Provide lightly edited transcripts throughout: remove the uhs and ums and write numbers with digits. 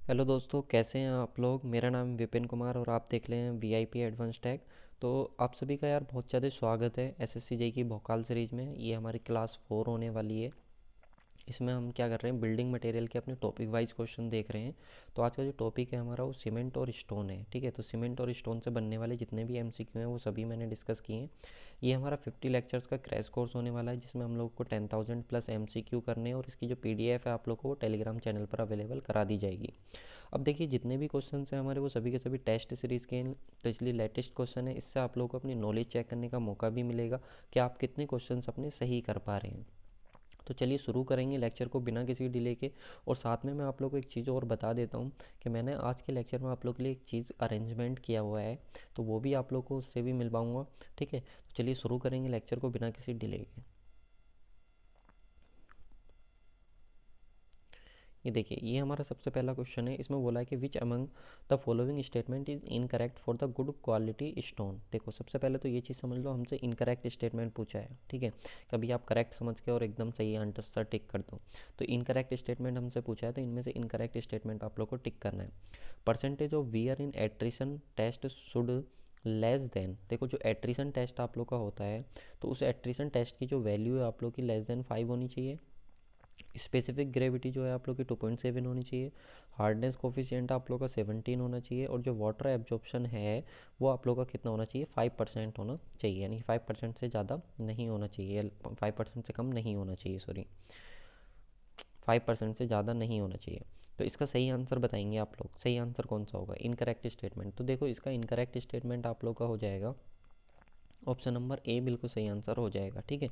Hello दोस्तों, कैसे हैं आप लोग। मेरा नाम विपिन कुमार और आप देख रहे हैं वीआईपी एडवांस टैग। तो आप सभी का यार बहुत ज़्यादा स्वागत है एसएससी जेई की भोकाल सीरीज़ में। ये हमारी क्लास 4 होने वाली है। इसमें हम क्या कर रहे हैं, बिल्डिंग मटेरियल के अपने टॉपिक वाइज क्वेश्चन देख रहे हैं। तो आज का जो टॉपिक है हमारा वो सीमेंट और स्टोन है। ठीक है, तो सीमेंट और स्टोन से बनने वाले जितने भी एमसीक्यू हैं वो सभी मैंने डिस्कस किए हैं। ये हमारा 50 लेक्चर्स का क्रैश कोर्स होने वाला है, जिसमें हम लोग को 10,000 प्लस एमसीक्यू करने हैं और इसकी जो पीडीएफ है आप लोग को वो टेलीग्राम चैनल पर अवेलेबल करा दी जाएगी। अब देखिए, जितने भी क्वेश्चन हैं हमारे वो सभी के सभी टेस्ट सीरीज़ के हैं, तो इसलिए लेटेस्ट क्वेश्चन है। इससे आप लोगों को अपनी नॉलेज चेक करने का मौका भी मिलेगा कि आप कितने क्वेश्चंस अपने सही कर पा रहे हैं। तो चलिए शुरू करेंगे लेक्चर को बिना किसी डिले के। और साथ में मैं आप लोगों को एक चीज़ और बता देता हूँ कि मैंने आज के लेक्चर में आप लोगों के लिए एक चीज़ अरेंजमेंट किया हुआ है, तो वो भी आप लोगों को उससे भी मिल पाऊँगा। ठीक है, तो चलिए शुरू करेंगे लेक्चर को बिना किसी डिले के। ये देखिए, ये हमारा सबसे पहला क्वेश्चन है। इसमें बोला है कि which among the following statement is incorrect for the good quality stone. देखो, सबसे पहले तो ये चीज़ समझ लो, हमसे इनकरेक्ट स्टेटमेंट पूछा है। ठीक है, कभी आप करेक्ट समझ के और एकदम सही आंसर टिक कर दो। तो इनकरेक्ट स्टेटमेंट हमसे पूछा है, तो इनमें से इनकरेक्ट स्टेटमेंट आप लोग को टिक करना है। Percentage of wear in attrition test should less than. देखो, जो एट्रिशन टेस्ट आप लोग का होता है, तो उस एट्रिशन टेस्ट की जो वैल्यू है आप लोग की लेस देन 5 होनी चाहिए। स्पेसिफिक ग्रेविटी जो है आप लोग की 2.7 होनी चाहिए। हार्डनेस कोफिशिएंट आप लोग का 17 होना चाहिए। और जो वाटर एब्जॉर्प्शन है वो आप लोग का कितना होना चाहिए, 5% होना चाहिए। यानी कि 5% से ज़्यादा नहीं होना चाहिए, 5% से कम नहीं होना चाहिए, सॉरी, 5% से ज़्यादा नहीं होना चाहिए। तो इसका सही आंसर बताएंगे आप लोग। सही आंसर कौन सा होगा, इनकरेक्ट स्टेटमेंट। तो देखो, इसका इनकरेक्ट स्टेटमेंट आप लोग का हो जाएगा ऑप्शन नंबर ए, बिल्कुल सही आंसर हो जाएगा। ठीक है,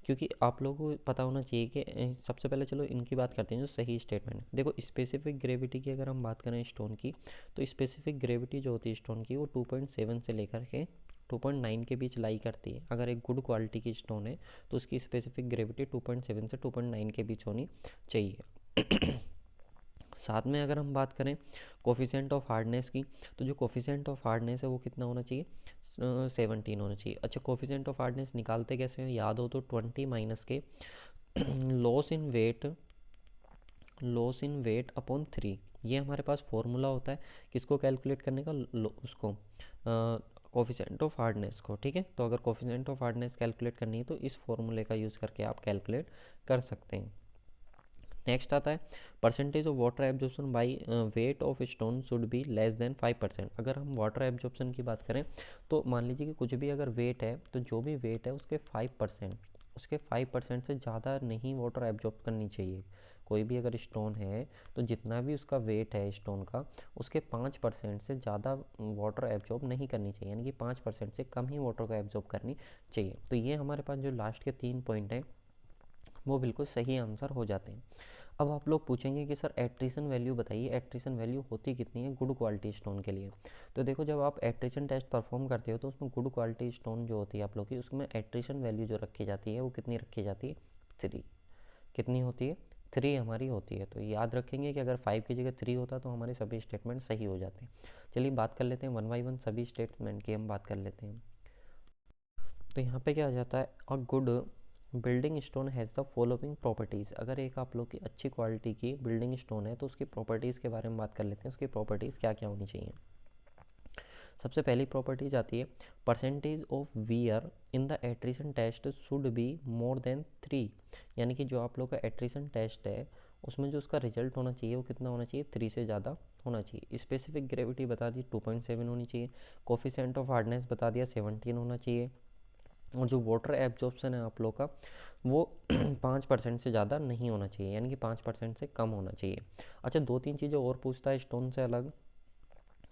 क्योंकि आप लोगों को पता होना चाहिए कि सबसे पहले चलो इनकी बात करते हैं जो सही स्टेटमेंट। देखो, स्पेसिफिक ग्रेविटी की अगर हम बात करें स्टोन की, तो स्पेसिफिक ग्रेविटी जो होती है स्टोन की वो 2.7 से लेकर के 2.9 के बीच लाई करती है। अगर एक गुड क्वालिटी की स्टोन है तो उसकी स्पेसिफिक ग्रेविटी 2.7 से 2.9 के बीच होनी चाहिए। साथ में अगर हम बात करें कोफिशेंट ऑफ हार्डनेस की, तो जो कोफिशेंट ऑफ हार्डनेस है वो कितना होना चाहिए, 17 होना चाहिए। अच्छा, कोफिशेंट ऑफ हार्डनेस निकालते कैसे हैं, याद हो तो 20 माइनस के loss in weight, loss in weight upon 3। ये हमारे पास फॉर्मूला होता है किसको कैलकुलेट करने का, उसको कोफिशेंट ऑफ हार्डनेस को। ठीक है, तो अगर कोफिशेंट ऑफ हार्डनेस कैलकुलेट करनी है तो इस फॉर्मूले का यूज़ करके आप कैलकुलेट कर सकते हैं। नेक्स्ट आता है percentage of water absorption by weight of stone should be less than 5%। अगर हम वाटर एब्जॉर्प्शन की बात करें तो मान लीजिए कि कुछ भी अगर वेट है तो जो भी वेट है उसके 5%, उसके 5% से ज़्यादा नहीं वाटर एब्जॉर्ब करनी चाहिए। कोई भी अगर स्टोन है तो जितना भी उसका वेट है स्टोन का, उसके 5% से ज़्यादा वाटर एब्जॉर्ब नहीं करनी चाहिए। यानी कि 5% से कम ही वाटर को एब्जॉर्ब करनी चाहिए। तो ये हमारे पास जो लास्ट के 3 पॉइंट हैं वो बिल्कुल सही आंसर हो जाते हैं। अब आप लोग पूछेंगे कि सर एट्रिशन वैल्यू बताइए, एट्रिशन वैल्यू होती कितनी है गुड क्वालिटी स्टोन के लिए। तो देखो, जब आप एट्रिशन टेस्ट परफॉर्म करते हो तो उसमें गुड क्वालिटी स्टोन जो होती है आप लोग की, उसमें एट्रिशन वैल्यू जो रखी जाती है वो कितनी रखी जाती है, 3। कितनी होती है, 3 हमारी होती है। तो याद रखेंगे कि अगर 5 की जगह 3 होता तो हमारे सभी स्टेटमेंट सही हो जाते हैं। चलिए बात कर लेते हैं वन बाई वन सभी स्टेटमेंट की, हम बात कर लेते हैं। तो यहाँ पे क्या आ जाता है, a good building stone has the following properties. अगर एक आप लोग की अच्छी क्वालिटी की बिल्डिंग स्टोन है तो उसकी प्रॉपर्टीज़ के बारे में बात कर लेते हैं। उसकी प्रॉपर्टीज़ क्या क्या होनी चाहिए। सबसे पहली प्रॉपर्टीज आती है percentage of wear in the attrition test should be more than 3। यानी कि जो आप लोग का एट्रिशन टेस्ट है उसमें जो उसका रिजल्ट होना चाहिए वो कितना होना चाहिए, 3 से ज़्यादा होना चाहिए। स्पेसिफिक ग्रेविटी बता दी 2.7 होनी चाहिए। कोफिशेंट ऑफ हार्डनेस बता दिया 17 होना चाहिए। और जो वाटर एब्जॉर्प्शन है आप लोग का वो 5% से ज़्यादा नहीं होना चाहिए, यानी कि 5% से कम होना चाहिए। अच्छा, दो तीन चीज़ें और पूछता है स्टोन से अलग।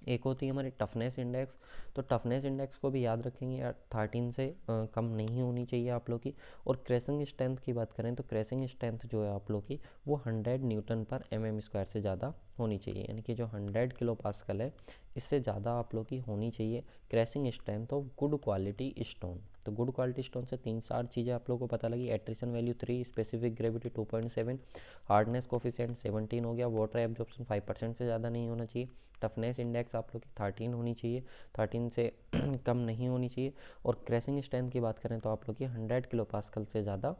एक होती है हमारी टफनेस इंडेक्स। तो टफनेस इंडेक्स को भी याद रखेंगे यार, 13 से कम नहीं होनी चाहिए आप लोग की। और क्रेसिंग स्ट्रेंथ की बात करें तो क्रेसिंग स्ट्रेंथ जो है आप लोग की वो 100 न्यूटन पर mm स्क्वायर से ज़्यादा होनी चाहिए। यानी कि जो 100 किलो पास्कल है इससे ज़्यादा आप लोग की होनी चाहिए crashing strength of good quality stone. तो गुड क्वालिटी स्टोन से 3-4 चीज़ें आप लोगों को पता लगी। Attrition value 3, specific gravity 2.7, hardness coefficient 17 हो गया, वाटर एब्जॉर्प्शन 5% से ज़्यादा नहीं होना चाहिए, टफनेस इंडेक्स आप लोग की 13 होनी चाहिए, 13 से कम नहीं होनी चाहिए। और क्रैशिंग स्ट्रेंथ की बात करें तो आप लोग की 100 किलो पास्कल से ज़्यादा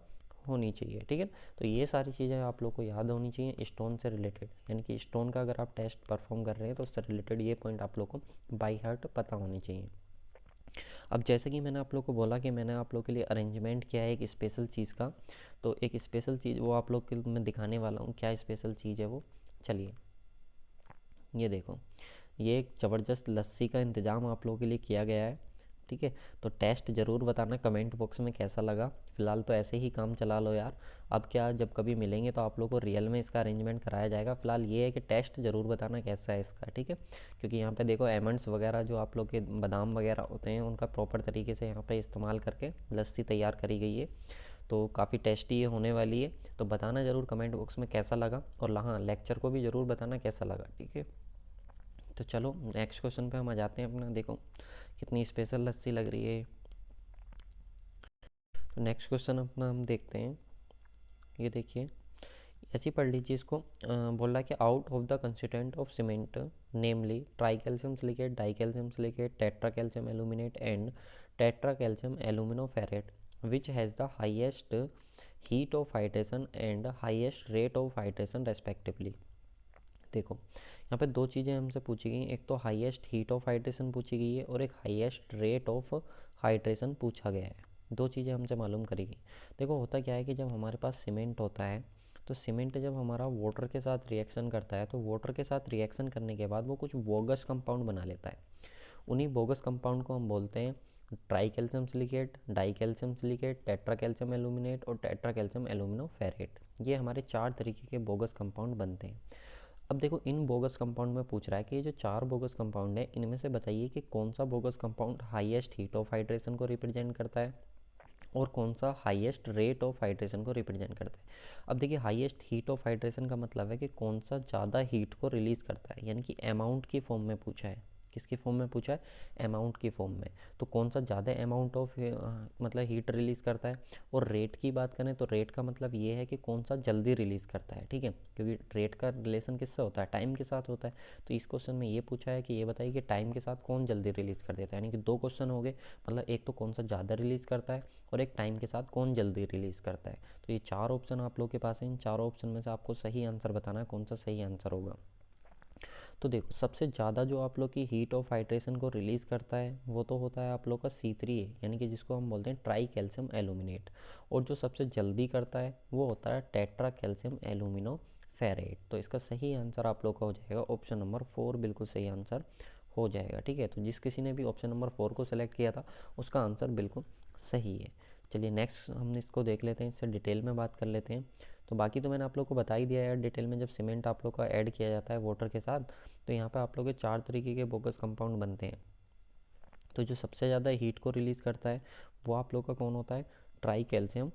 होनी चाहिए, ठीक है। तो ये सारी चीज़ें आप लोग को याद होनी चाहिए स्टोन से रिलेटेड, यानी कि स्टोन का अगर आप टेस्ट परफॉर्म कर रहे हैं तो उससे रिलेटेड ये पॉइंट आप लोग को बाई हार्ट पता होनी चाहिए। अब जैसे कि मैंने आप लोग को बोला कि मैंने आप लोग के लिए अरेंजमेंट किया है एक स्पेशल चीज़ का, तो एक स्पेशल चीज़ वो आप लोग के मैं दिखाने वाला हूँ क्या स्पेशल चीज़ है वो। चलिए ये देखो, ये एक ज़बरदस्त लस्सी का इंतज़ाम आप लोगों के लिए किया गया है, ठीक है। तो टेस्ट ज़रूर बताना कमेंट बॉक्स में कैसा लगा। फ़िलहाल तो ऐसे ही काम चला लो यार, अब क्या जब कभी मिलेंगे तो आप लोग को रियल में इसका अरेंजमेंट कराया जाएगा। फ़िलहाल ये है कि टेस्ट ज़रूर बताना कैसा है इसका, ठीक है। क्योंकि यहाँ पे देखो एमंड्स वगैरह जो आप लोग के बादाम वगैरह होते हैं उनका प्रॉपर तरीके से यहाँ पे इस्तेमाल करके लस्सी तैयार करी गई है, तो काफ़ी टेस्टी ये होने वाली है। तो बताना ज़रूर कमेंट बॉक्स में कैसा लगा, और हाँ लेक्चर को भी ज़रूर बताना कैसा लगा, ठीक है। तो चलो नेक्स्ट क्वेश्चन पे हम आ जाते हैं अपना। देखो कितनी स्पेशल लस्सी लग रही है। तो नेक्स्ट क्वेश्चन अपना हम देखते हैं, ये देखिए ऐसे ही पढ़ लीजिए इसको। बोल रहा है कि out of the constituent of cement namely tricalcium silicate, dicalcium silicate, tetracalcium aluminate and tetracalcium aluminoferrite which has the highest heat of hydration and highest rate of hydration respectively. देखो यहाँ पे दो चीज़ें हमसे पूछी गई, एक तो हाईएस्ट हीट ऑफ हाइड्रेशन पूछी गई है और एक हाईएस्ट रेट ऑफ हाइड्रेशन पूछा गया है। दो चीज़ें हमसे मालूम करेगी। देखो होता क्या है कि जब हमारे पास सीमेंट होता है तो सीमेंट जब हमारा वाटर के साथ रिएक्शन करता है तो वाटर के साथ रिएक्शन करने के बाद वो कुछ बोगस कंपाउंड बना लेता है। उन्हीं बोगस कंपाउंड को हम बोलते हैं try calcium silicate, dicalcium silicate, tetracalcium aluminate और टेट्रा कैल्शियम एल्यूमिनोफेरेट। ये हमारे 4 तरीके के बोगस कंपाउंड बनते हैं। अब देखो इन बोगस कंपाउंड में पूछ रहा है कि ये जो 4 बोगस कंपाउंड है इनमें से बताइए कि कौन सा bogus compound highest heat of hydration को रिप्रेजेंट करता है और कौन सा हाईएस्ट रेट ऑफ हाइड्रेशन को रिप्रेजेंट करता है। अब देखिए हाईएस्ट हीट ऑफ हाइड्रेशन का मतलब है कि कौन सा ज़्यादा हीट को रिलीज़ करता है, यानी कि अमाउंट की फॉर्म में पूछा है। किसकी फॉर्म में पूछा है? अमाउंट की फॉर्म में। तो कौन सा ज़्यादा अमाउंट ऑफ मतलब हीट रिलीज़ करता है। और रेट की बात करें तो रेट का मतलब ये है कि कौन सा जल्दी रिलीज़ करता है, ठीक है। क्योंकि रेट का रिलेशन किससे होता है? टाइम के साथ होता है। तो इस क्वेश्चन में ये पूछा है कि ये बताइए कि टाइम के साथ कौन जल्दी रिलीज़ कर देता है। यानी कि दो क्वेश्चन हो गए, मतलब एक तो कौन सा ज़्यादा रिलीज़ करता है और एक टाइम के साथ कौन जल्दी रिलीज़ करता है। तो ये 4 ऑप्शन आप लोग के पास हैं, इन चारों ऑप्शन में से आपको सही आंसर बताना है कौन सा सही आंसर होगा। तो देखो सबसे ज़्यादा जो आप लोग की हीट ऑफ हाइड्रेशन को रिलीज़ करता है वो तो होता है आप लोग का C3A, यानी कि जिसको हम बोलते हैं ट्राई कैल्शियम एल्यूमिनेट। और जो सबसे जल्दी करता है वो होता है टेट्रा कैल्शियम एल्यूमिनोफेरेट। तो इसका सही आंसर आप लोग का हो जाएगा ऑप्शन नंबर 4, बिल्कुल सही आंसर हो जाएगा, ठीक है। तो जिस किसी ने भी ऑप्शन नंबर 4 को सिलेक्ट किया था उसका आंसर बिल्कुल सही है। चलिए नेक्स्ट हम इसको देख लेते हैं, इससे डिटेल में बात कर लेते हैं। तो बाकी तो मैंने आप लोग को बता ही दिया है डिटेल में। जब सीमेंट आप लोग का ऐड किया जाता है वाटर के साथ तो यहाँ पे आप लोग के 4 तरीके के बोगस कंपाउंड बनते हैं। तो जो सबसे ज़्यादा हीट को रिलीज़ करता है वो आप लोग का कौन होता है? ट्राई कैल्शियम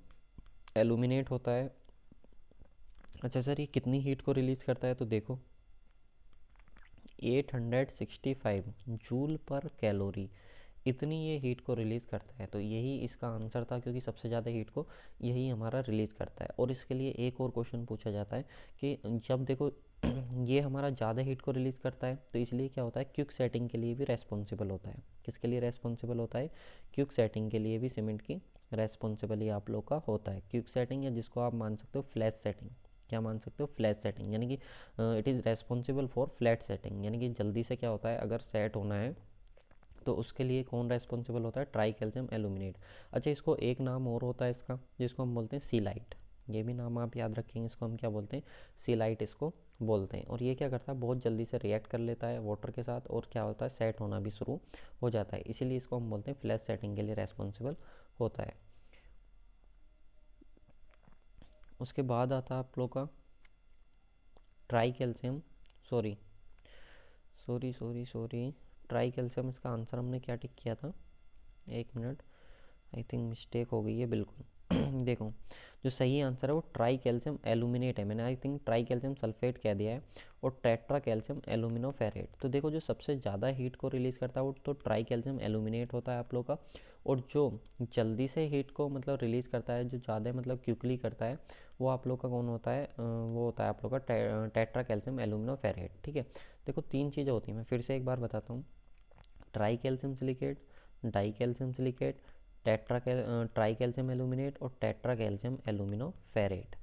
एल्यूमिनेट होता है। अच्छा सर ये कितनी हीट को रिलीज़ करता है? तो देखो 865 जूल पर कैलोरी, इतनी ये हीट को रिलीज़ करता है। तो यही इसका आंसर था, क्योंकि सबसे ज़्यादा हीट को यही हमारा रिलीज़ करता है। और इसके लिए एक और क्वेश्चन पूछा जाता है कि जब देखो ये हमारा ज़्यादा हीट को रिलीज़ करता है तो इसलिए क्या होता है, क्विक सेटिंग के लिए भी रेस्पॉन्सिबल होता है। किसके लिए रेस्पॉन्सिबल होता है? क्विक सेटिंग के लिए भी सीमेंट की रेस्पॉन्सिबल ही आप लोग का होता है। क्विक सेटिंग, या जिसको आप मान सकते हो फ्लैश सेटिंग। क्या मान सकते हो? फ्लैश सेटिंग, यानी कि it is responsible for flat setting, यानी कि जल्दी से क्या होता है अगर सेट होना है तो उसके लिए कौन रेस्पॉन्सिबल होता है? Try calcium aluminate. अच्छा इसको एक नाम और होता है इसका जिसको हम बोलते हैं सीलाइट। ये भी नाम आप याद रखेंगे, इसको हम क्या बोलते हैं? सीलाइट इसको बोलते हैं। और ये क्या करता है, बहुत जल्दी से रिएक्ट कर लेता है वाटर के साथ और क्या होता है, सेट होना भी शुरू हो जाता है। इसीलिए इसको हम बोलते हैं फ्लैश सेटिंग के लिए रेस्पॉन्सिबल होता है। उसके बाद आता है आप लोग का try calcium, sorry sorry sorry sorry try calcium, इसका आंसर हमने क्या टिक किया था? एक मिनट, आई थिंक मिस्टेक हो गई है बिल्कुल। देखो जो सही आंसर है वो ट्राई कैल्शियम एल्यूमिनेट है। मैंने I think try calcium sulphate कह दिया है, और टेट्रा कैल्शियम एल्यूमिनोफेरेट। तो देखो जो सबसे ज़्यादा हीट को रिलीज़ करता है वो तो ट्राई कैल्शियम एल्यूमिनेट होता है आप लोग का। और जो जल्दी से हीट को मतलब रिलीज़ करता है, जो ज़्यादा मतलब क्विकली करता है, वो आप लोग का कौन होता है? वो होता है आप लोग का टेट्रा कैल्शियम एल्यूमिनोफेरेट, ठीक है। देखो 3 चीज़ें होती हैं, मैं फिर से एक बार बताता हूँ। Try calcium silicate, dicalcium silicate, try calcium aluminate और टेट्रा कैल्शियम एल्यूमिनोफेरेट।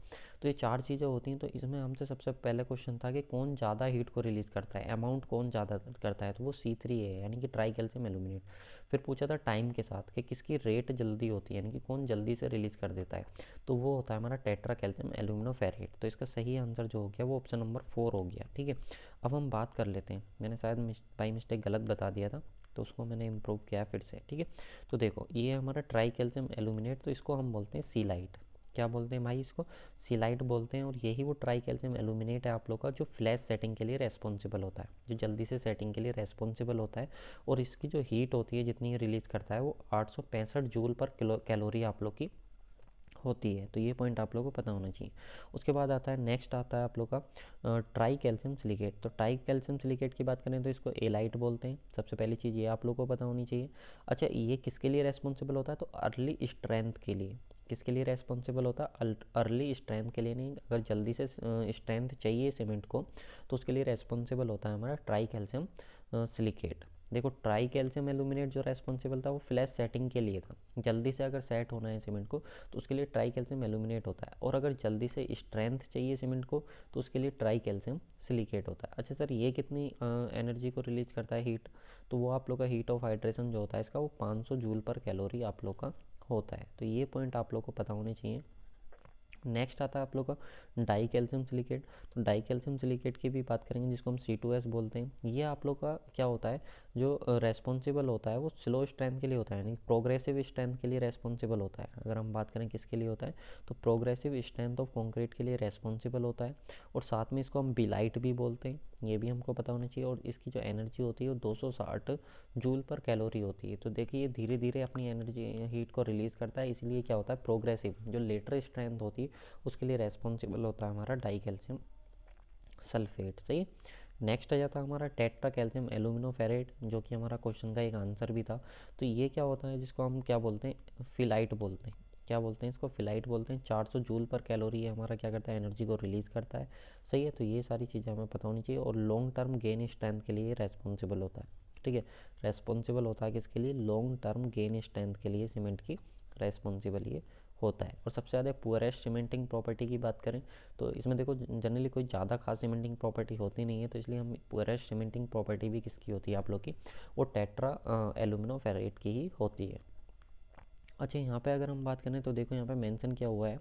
तो ये 4 चीज़ें होती हैं। तो इसमें हमसे सबसे पहले क्वेश्चन था कि कौन ज़्यादा हीट को रिलीज़ करता है, अमाउंट कौन ज़्यादा करता है, तो वो C3 है, यानी कि ट्राई कैल्शियम एल्यूमिनेट। फिर पूछा था टाइम के साथ कि किसकी रेट जल्दी होती है, यानी कि कौन जल्दी से रिलीज़ कर देता है, तो वो होता है हमारा टेट्रा कैल्शियम एल्यूमिनोफेरेट। तो इसका सही आंसर जो हो गया वो ऑप्शन नंबर 4 हो गया। ठीक है, अब हम बात कर लेते हैं, मैंने शायद बाई मिस्टेक गलत बता दिया था, तो उसको मैंने इम्प्रूव किया फिर से। ठीक है, तो देखो ये हमारा ट्राई कैल्शियम एल्यूमिनेट, तो इसको हम बोलते हैं सीलाइट। क्या बोलते हैं भाई, इसको सीलाइट बोलते हैं। और यही वो ट्राई कैल्शियम एल्यूमिनेट है आप लोग का, जो फ्लैश सेटिंग के लिए रेस्पॉन्सिबल होता है, जो जल्दी से सेटिंग के लिए रेस्पॉन्सिबल होता है। और इसकी जो हीट होती है जितनी रिलीज़ करता है वो 865 जूल पर कैलोरी आप लोग की होती है। तो ये पॉइंट आप लोगों को पता होना चाहिए। उसके बाद आता है, नेक्स्ट आता है आप लोग का ट्राई कैल्शियम सिलिकेट। तो ट्राई कैल्शियम सिलिकेट की बात करें तो इसको एलाइट बोलते हैं। सबसे पहली चीज़ ये आप लोग को पता होनी चाहिए। अच्छा, ये किसके लिए रेस्पॉन्सिबल होता है, तो अर्ली स्ट्रेंथ के लिए। किसके लिए रेस्पॉन्सिबल होता है, अर्ली स्ट्रेंथ के लिए। नहीं, अगर जल्दी से स्ट्रेंथ चाहिए सीमेंट को तो उसके लिए रेस्पॉन्सिबल होता है हमारा ट्राई कैल्शियम सिलिकेट। देखो ट्राई कैल्शियम एल्यूमिनेट जो रेस्पॉन्सिबल था वो फ्लैश सेटिंग के लिए था, जल्दी से अगर सेट होना है सीमेंट को तो उसके लिए ट्राई कैल्शियम एल्यूमिनेट होता है। और अगर जल्दी से स्ट्रेंथ चाहिए सीमेंट को तो उसके लिए ट्राई कैल्शियम सिलिकेट होता है। अच्छा सर, ये कितनी एनर्जी को रिलीज करता है, हीट, तो वो आप लोग का हीट ऑफ हाइड्रेशन जो होता है इसका वो 500 जूल पर कैलोरी आप लोग का होता है। तो ये पॉइंट आप लोग को पता होने चाहिए। नेक्स्ट आता है आप लोग का डाई कैल्शियम सिलिकेट। तो डाई कैल्शियम सिलिकेट की भी बात करेंगे, जिसको हम C2S बोलते हैं। ये आप लोग का क्या होता है, जो रेस्पॉन्सिबल होता है वो स्लो स्ट्रेंथ के लिए होता है, यानी प्रोग्रेसिव स्ट्रेंथ के लिए रेस्पॉन्सिबल होता है। अगर हम बात करें किसके लिए होता है, तो प्रोग्रेसिव स्ट्रेंथ ऑफ कॉन्क्रीट के लिए रेस्पॉन्सिबल होता है। और साथ में इसको हम बिलाइट भी बोलते हैं, ये भी हमको पता होना चाहिए। और इसकी जो एनर्जी होती है वो 260 जूल पर कैलोरी होती है। तो देखिए ये धीरे धीरे अपनी एनर्जी हीट को रिलीज़ करता है, इसलिए क्या होता है, प्रोग्रेसिव जो लेटर स्ट्रेंथ होती है उसके लिए रेस्पॉन्सिबल होता है हमारा डाई कैल्शियम सल्फेट। सही। नेक्स्ट आ जाता है हमारा टेट्रा कैल्शियम एल्यूमिनोफेरेट, जो कि हमारा क्वेश्चन का एक आंसर भी था। तो ये क्या होता है, जिसको हम क्या बोलते हैं, फिलाइट बोलते हैं। क्या बोलते हैं इसको, फिलाइट बोलते हैं। 400 जूल पर कैलोरी है हमारा, क्या करता है, एनर्जी को रिलीज़ करता है। सही है, तो ये सारी चीज़ें हमें पता होनी चाहिए। और लॉन्ग टर्म गेन स्ट्रेंथ के लिए रेस्पॉन्सिबल होता है। ठीक है, रेस्पॉन्सिबल होता है किसके लिए, लॉन्ग टर्म गेन स्ट्रेंथ के लिए सीमेंट की रेस्पॉन्सिबल ये होता है। और सबसे ज़्यादा पुअरेस्ट सीमेंटिंग प्रॉपर्टी की बात करें तो इसमें देखो जनरली कोई ज़्यादा खास सीमेंटिंग प्रॉपर्टी होती नहीं है, तो इसलिए हम पुअरेस्ट सीमेंटिंग प्रॉपर्टी भी किसकी होती है आप लोग की, वो टेट्रा एल्यूमिनोफेरेट की ही होती है। अच्छा, यहाँ पे अगर हम बात करें तो देखो यहाँ पे मेंशन किया हुआ है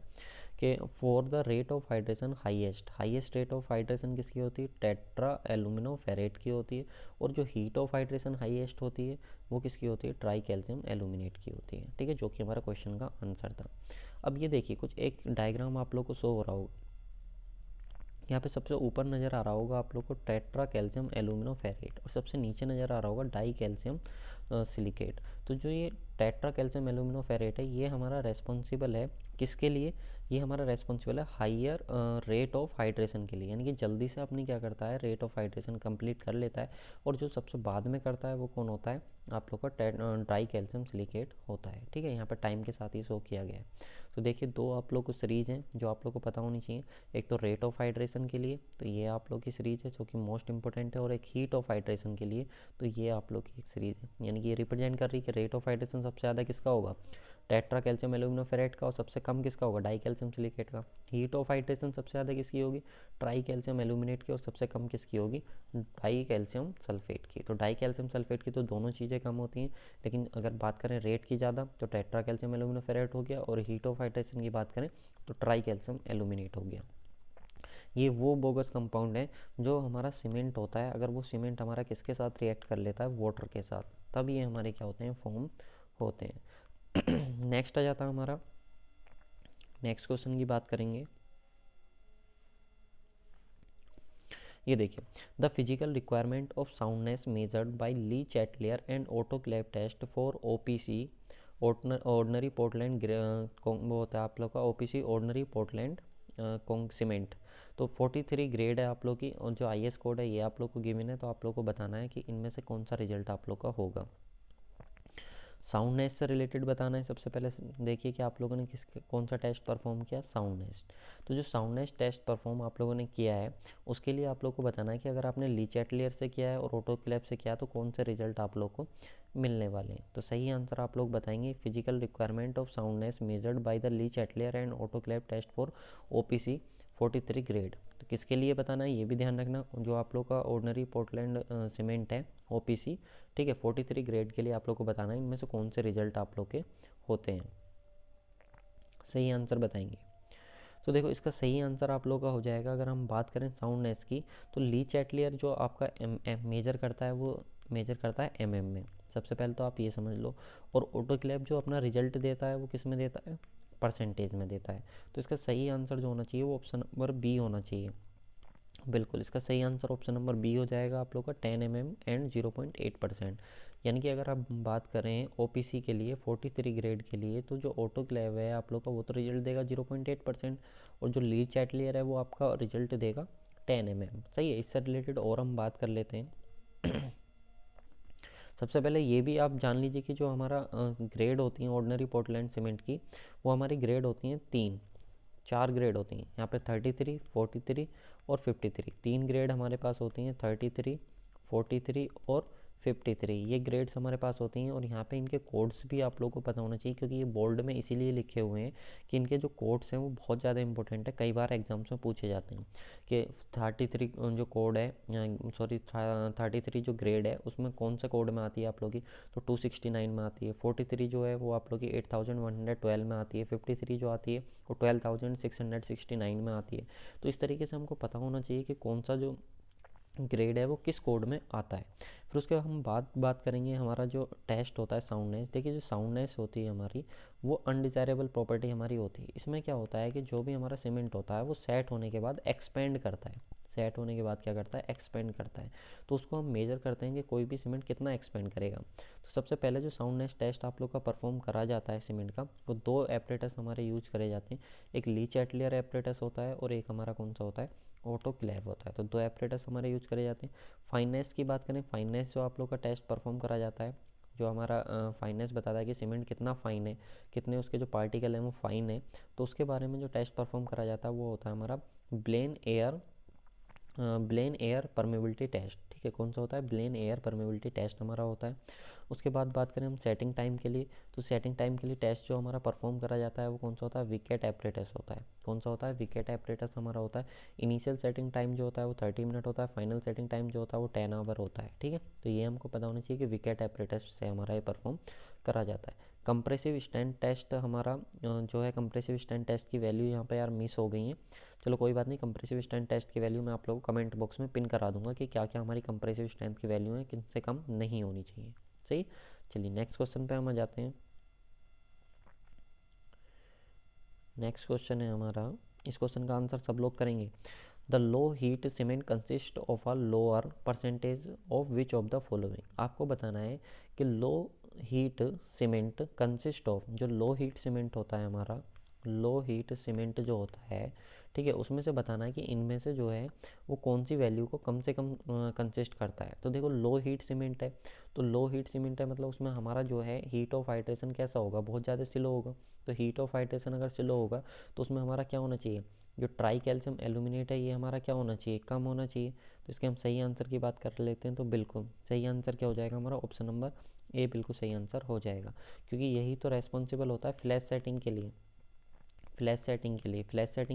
कि for the rate of hydration highest rate of hydration किसकी होती है, टेट्रा एल्यूमिनोफेरेट की होती है। और जो हीट ऑफ हाइड्रेशन हाईएस्ट होती है वो किसकी होती है, ट्राई कैल्शियम एल्यूमिनेट की होती है। ठीक है, जो कि हमारा क्वेश्चन का आंसर था। अब ये देखिए कुछ एक डायग्राम आप लोग को शो हो रहा होगा, यहाँ पे सबसे ऊपर नज़र आ रहा होगा आप लोग को टेट्रा कैल्शियम एल्यूमिनोफेरेट, और सबसे नीचे नज़र आ रहा होगा डाई कैल्शियम सिलिकेट। तो जो ये टेट्रा कैल्शियम एल्यूमिनोफेरेट है ये हमारा रेस्पॉन्सिबल है किसके लिए, ये हमारा रेस्पॉन्सिबल है हाइयर रेट ऑफ हाइड्रेशन के लिए, यानी कि जल्दी से अपनी क्या करता है, रेट ऑफ हाइड्रेशन कंप्लीट कर लेता है। और जो सबसे बाद में करता है वो कौन होता है, आप लोग का ड्राई कैल्शियम सिलिकेट होता है। ठीक है, यहाँ पर टाइम के साथ ही शो किया गया है। तो देखिए दो आप लोग को सीरीज़ हैं जो आप लोग को पता होनी चाहिए। एक तो रेट ऑफ हाइड्रेशन के लिए, तो ये आप लोग की सीरीज़ है जो कि मोस्ट इंपॉर्टेंट है। और एक हीट ऑफ हाइड्रेशन के लिए, तो ये आप लोग की एक सीरीज़ है। यानी कि ये रिप्रेजेंट कर रही है कि रेट ऑफ हाइड्रेशन सबसे ज़्यादा किसका होगा, टेट्रा कैल्शियम एल्यूमिनोफेरेट का, और सबसे कम किसका होगा, डाई कैल्शियम सिलिकेट का। हीट ऑफ हाइड्रेशन सबसे ज़्यादा किसकी होगी, ट्राई कैल्शियम एल्यूमिनेट की, और सबसे कम किसकी होगी, डाई कैल्शियम सल्फेट की। तो डाई कैल्शियम सल्फेट की तो दोनों चीज़ें कम होती हैं, लेकिन अगर बात करें रेट की ज़्यादा तो टेट्रा कैल्शियम एल्यूमिनोफेरेट हो गया, और हीट ऑफ हाइड्रेशन की बात करें तो ट्राई कैल्शियम एल्यूमिनेट हो गया। ये वो बोगस कंपाउंड है जो हमारा सीमेंट होता है, अगर वो सीमेंट हमारा किसके साथ रिएक्ट कर लेता है, वाटर के साथ, तब ये हमारे क्या होते हैं, फॉर्म होते हैं। नेक्स्ट आ जाता है हमारा, नेक्स्ट क्वेश्चन की बात करेंगे। ये देखिए, the physical requirement of soundness measured by Le Chatelier and autoclave test for OPC ordinary Portland वो होता है आप लोग का OPC ऑर्डनरी पोर्टलैंड सीमेंट। तो 43 ग्रेड है आप लोग की, और जो IS कोड है ये आप लोग को गिवन है। तो आप लोग को बताना है कि इनमें से कौन सा रिजल्ट आप लोग का होगा। साउंडनेस से रिलेटेड बताना है। सबसे पहले देखिए कि आप लोगों ने कौन सा टेस्ट परफॉर्म किया, साउंडनेस। तो जो साउंडनेस टेस्ट परफॉर्म आप लोगों ने किया है उसके लिए आप लोग को बताना है कि अगर आपने ली चैटलियर से किया है और ऑटोक्लेव से किया है तो कौन से रिजल्ट आप लोग को मिलने वाले हैं। तो सही आंसर आप लोग बताएंगे, physical requirement of soundness measured by the Le Chatelier and autoclave test for OPC 43 grade. तो किसके लिए बताना है ये भी ध्यान रखना, जो आप लोग का ऑर्डिनरी पोर्टलैंड सीमेंट है OPC, ठीक है, 43 ग्रेड के लिए आप लोग को बताना है इनमें से कौन से रिजल्ट आप लोग के होते हैं। सही आंसर बताएंगे। तो देखो इसका सही आंसर आप लोग का हो जाएगा, अगर हम बात करें साउंडनेस की, तो ली चैटलियर जो आपका मेजर करता है वो मेजर करता है mm में। सबसे पहले तो आप ये समझ लो। और ऑटोक्लेव जो अपना रिजल्ट देता है वो किस में देता है, परसेंटेज में देता है। तो इसका सही आंसर जो होना चाहिए वो ऑप्शन नंबर बी होना चाहिए। बिल्कुल इसका सही आंसर ऑप्शन नंबर बी हो जाएगा आप लोग का, 10 mm एंड 0.8%। यानी कि अगर आप बात करें OPC के लिए 43 ग्रेड के लिए, तो जो ऑटोक्लेव है आप लोग का वो तो रिजल्ट देगा 0.8%, और जो ली चैटलियर है वो आपका रिजल्ट देगा 10 mm। सही है, इससे रिलेटेड और हम बात कर लेते हैं। सबसे पहले ये भी आप जान लीजिए कि जो हमारा ग्रेड होती है ऑर्डिनरी पोर्टलैंड सीमेंट की, वो हमारी ग्रेड होती हैं 4 ग्रेड होती हैं यहाँ पे, 33, 43 और 53। 3 ग्रेड हमारे पास होती हैं, 33, 43 और 53। ये ग्रेड्स हमारे पास होती हैं, और यहाँ पे इनके कोड्स भी आप लोगों को पता होना चाहिए, क्योंकि ये बोल्ड में इसीलिए लिखे हुए हैं कि इनके जो कोड्स हैं वो बहुत ज़्यादा इंपॉर्टेंट है, कई बार एग्जाम्स में पूछे जाते हैं कि 33 जो कोड है, सॉरी 33 जो ग्रेड है उसमें कौन सा कोड में आती है आप लोग की, तो 269 में आती है। 43 जो है वो आप लोग की 8112 में आती है। 53 जो आती है वो 12669 में आती है। तो इस तरीके से हमको पता होना चाहिए कि कौन सा जो ग्रेड है वो किस कोड में आता है। फिर उसके बाद हम बात करेंगे हमारा जो टेस्ट होता है साउंडनेस। देखिए जो साउंडनेस होती है हमारी, वो अनडिज़ायरेबल प्रॉपर्टी हमारी होती है। इसमें क्या होता है कि जो भी हमारा सीमेंट होता है वो सेट होने के बाद एक्सपेंड करता है। सेट होने के बाद क्या करता है, एक्सपेंड करता है। तो उसको हम मेजर करते हैं कि कोई भी सीमेंट कितना एक्सपेंड करेगा। तो सबसे पहले जो साउंडनेस टेस्ट आप लोग का परफॉर्म करा जाता है सीमेंट का, वो 2 एपरेटस हमारे यूज करे जाते हैं। एक ली चैटलियर एपरेटस होता है और एक हमारा कौन सा होता है, ऑटोक्लेव होता है। तो 2 एपरेटस हमारे यूज करे जाते हैं। फाइननेस की बात करें, फाइननेस जो आप लोग का टेस्ट परफॉर्म करा जाता है, जो हमारा फाइननेस बताता है कि सीमेंट कितना फ़ाइन है, कितने उसके जो पार्टिकल हैं वो फ़ाइन है, तो उसके बारे में जो टेस्ट परफॉर्म करा जाता है वो होता है हमारा ब्लेन एयर परमेबिलिटी टेस्ट। ठीक है, कौन सा होता है, ब्लेन एयर परमेबिलिटी टेस्ट हमारा होता है। उसके बाद बात करें हम सेटिंग टाइम के लिए, तो सेटिंग टाइम के लिए टेस्ट जो हमारा परफॉर्म करा जाता है वो कौन सा होता है, विकेट एपरेटस होता है। कौन सा होता है, विकेट एपरेटस हमारा होता है। इनिशियल सेटिंग टाइम जो होता है वो 30 मिनट होता है, फाइनल सेटिंग टाइम जो होता है वो 10 आवर होता है। ठीक है, तो ये हमको पता होना चाहिए कि विकेट एपरेटस से हमारा ये परफॉर्म करा जाता है। कंप्रेसिव स्टैंड टेस्ट हमारा जो है, कंप्रेसिव स्टैंड टेस्ट की वैल्यू यहाँ पे यार मिस हो गई है। चलो कोई बात नहीं, कंप्रेसिव स्ट्रेंथ टेस्ट की वैल्यू मैं आप लोगों को कमेंट बॉक्स में पिन करा दूंगा कि क्या क्या हमारी कंप्रेसिव स्ट्रेंथ की वैल्यू है, किन से कम नहीं होनी चाहिए। सही, चलिए नेक्स्ट क्वेश्चन पे हम आ जाते हैं। नेक्स्ट क्वेश्चन है हमारा, इस क्वेश्चन का आंसर सब लोग करेंगे। The low heat cement consist of a lower percentage of which of the following. आपको बताना है कि low heat cement consist of, जो लो हीट सीमेंट होता है हमारा, लो हीट सीमेंट जो होता है, ठीक है, उसमें से बताना है कि इनमें से जो है वो कौन सी वैल्यू को कम से कम कंसिस्ट करता है। तो देखो लो हीट सीमेंट है, तो लो हीट सीमेंट है मतलब उसमें हमारा जो है हीट ऑफ हाइड्रेशन कैसा होगा, बहुत ज़्यादा स्लो होगा। तो हीट ऑफ हाइड्रेशन अगर स्लो होगा तो उसमें हमारा क्या होना चाहिए, जो ट्राई कैल्शियम एल्यूमिनेट है ये हमारा क्या होना चाहिए, कम होना चाहिए। तो इसके हम सही आंसर की बात कर लेते हैं, तो बिल्कुल सही आंसर क्या हो जाएगा हमारा, ऑप्शन नंबर ए बिल्कुल सही आंसर हो जाएगा, क्योंकि यही तो रेस्पॉन्सिबल होता है फ्लैश सेटिंग के लिए। फ्लैश सेटिंग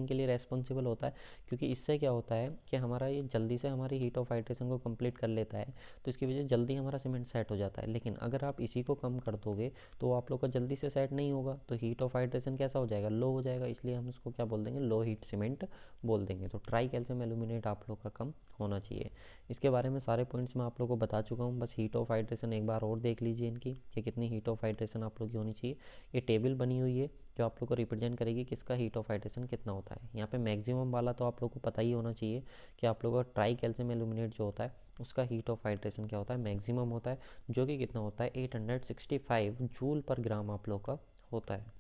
के लिए रेस्पॉन्सिबल होता है, क्योंकि इससे क्या होता है कि हमारा ये जल्दी से हमारी हीट ऑफ हाइड्रेशन को कंप्लीट कर लेता है, तो इसकी वजह से जल्दी हमारा सीमेंट सेट हो जाता है। लेकिन अगर आप इसी को कम कर दोगे तो आप लोग का जल्दी से सेट नहीं होगा, तो हीट ऑफ हाइड्रेशन कैसा हो जाएगा, लो हो जाएगा। इसलिए हम इसको क्या बोल देंगे, लो हीट सीमेंट बोल देंगे। तो ट्राई कैल्शियम एल्यूमिनेट आप लोग का कम होना चाहिए। इसके बारे में सारे पॉइंट्स मैं आप लोग को बता चुका हूँ, बस हीट ऑफ हाइड्रेशन एक बार और देख लीजिए इनकी कि कितनी हीट ऑफ हाइड्रेशन आप लोग की होनी चाहिए। ये टेबल बनी हुई है जो आप लोग को रिप्रेजेंट करेगी किसका हीट ऑफ हाइड्रेशन कितना होता है। यहाँ पे मैक्सिमम वाला तो आप लोग को पता ही होना चाहिए कि आप लोगों का ट्राई कैल्शियम एल्यूमिनेट जो होता है उसका हीट ऑफ हाइड्रेशन क्या होता है, मैक्सिमम होता है, जो कि कितना होता है 865 जूल पर ग्राम आप लोग का होता है।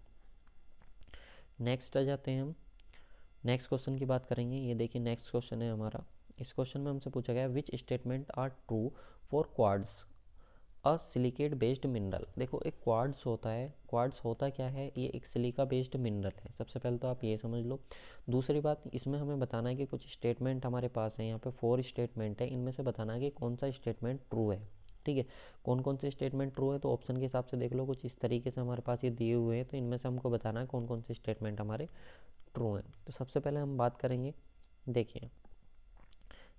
नेक्स्ट आ जाते हैं हम, नेक्स्ट क्वेश्चन की बात करेंगे। ये देखिए नेक्स्ट क्वेश्चन है हमारा। इस क्वेश्चन में हमसे पूछा गया which statement are true for quartz a silicate based mineral. देखो एक क्वार्ट्ज होता है, क्वार्ट्ज होता क्या है, ये एक सिलिका बेस्ड मिनरल है। सबसे पहले तो आप ये समझ लो। दूसरी बात, इसमें हमें बताना है कि कुछ स्टेटमेंट हमारे पास है, यहाँ पे 4 स्टेटमेंट है, इनमें से बताना है कि कौन सा स्टेटमेंट ट्रू है। ठीक है, कौन कौन से स्टेटमेंट ट्रू है, तो ऑप्शन के हिसाब से देख लो, कुछ इस तरीके से हमारे पास ये दिए हुए हैं, तो इनमें से हमको बताना है कौन कौन से स्टेटमेंट हमारे ट्रू हैं। तो सबसे पहले हम बात करेंगे, देखिए